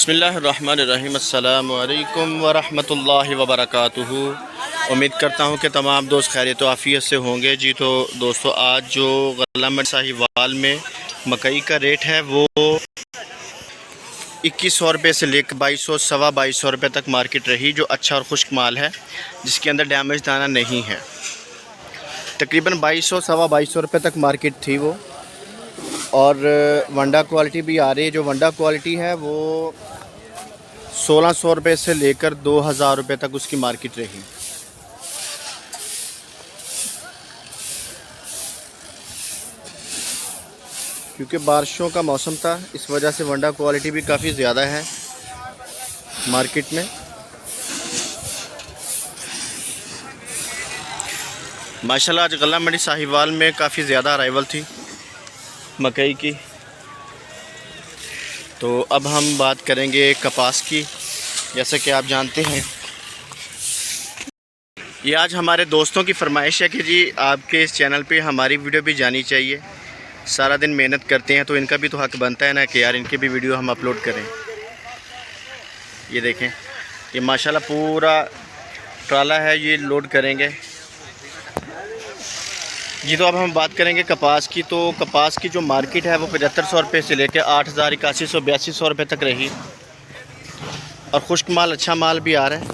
बिस्मिल्लाहिर्रहमानिर्रहीम। अस्सलामु अलैकुम वरहमतुल्लाहि वबरकातुहू। उम्मीद करता हूँ कि तमाम दोस्त खैरियत व आफ़ियत से होंगे जी। तो दोस्तों, आज जो गला मंडी साहिवाल में मकई का रेट है वो 2100 रुपये से लेकर 2200 सवा 2200 रुपये तक मार्केट रही, जो अच्छा और खुश्क माल है जिसके अंदर डैमेज दाना नहीं है। तकरीबन 2200 सवा 2200 रुपये तक मार्केट थी वो। और वंडा क्वालिटी भी आ रही है। जो वंडा क्वालिटी है वो 1600 रुपये से लेकर 2000 रुपये तक उसकी मार्केट रही। क्योंकि बारिशों का मौसम था, इस वजह से वंडा क्वालिटी भी काफ़ी ज़्यादा है मार्केट में। माशाल्लाह आज गला मंडी साहिवाल में काफ़ी ज़्यादा अराइवल थी मकई की। तो अब हम बात करेंगे कपास की। जैसा कि आप जानते हैं, ये आज हमारे दोस्तों की फरमाइश है कि जी आपके इस चैनल पे हमारी वीडियो भी जानी चाहिए। सारा दिन मेहनत करते हैं तो इनका भी तो हक बनता है ना कि यार इनकी भी वीडियो हम अपलोड करें। ये देखें, ये माशाल्लाह पूरा ट्राला है, ये लोड करेंगे जी। तो अब हम बात करेंगे कपास की। तो कपास की जो मार्केट है वो 7500 रुपये से लेकर 8000, 8100, 8200 रुपये तक रही। और खुश्क माल, अच्छा माल भी आ रहा है।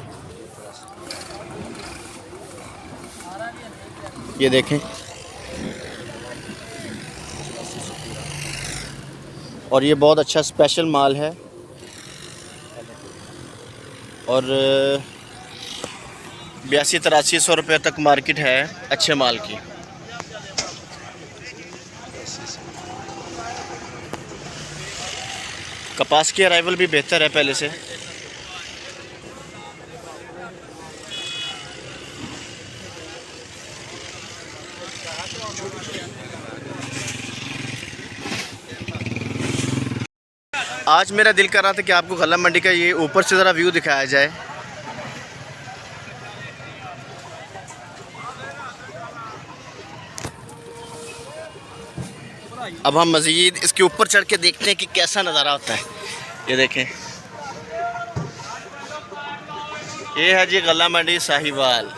ये देखें, और ये बहुत अच्छा स्पेशल माल है। और 82-8300 रुपये तक मार्केट है अच्छे माल की। कपास की अराइवल भी बेहतर है पहले से। आज मेरा दिल कर रहा था कि आपको गला मंडी का ये ऊपर से ज़रा व्यू दिखाया जाए। अब हम मज़ीद इसके ऊपर चढ़ के देखते हैं कि कैसा नज़ारा होता है। ये देखें, ये है जी गला मंडी साहिवाल।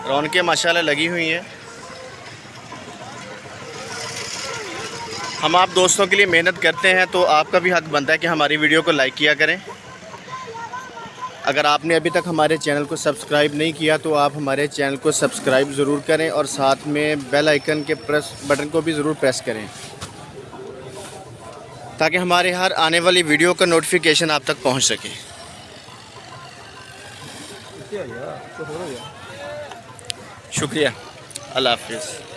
रौनकें माशाल्लाह लगी हुई हैं। हम आप दोस्तों के लिए मेहनत करते हैं तो आपका भी हक बनता है कि हमारी वीडियो को लाइक किया करें। अगर आपने अभी तक हमारे चैनल को सब्सक्राइब नहीं किया तो आप हमारे चैनल को सब्सक्राइब ज़रूर करें और साथ में बेल आइकन के बटन को भी ज़रूर प्रेस करें, ताकि हमारे हर आने वाली वीडियो का नोटिफिकेशन आप तक पहुंच सके। शुक्रिया, अल्लाह हाफ़िज़।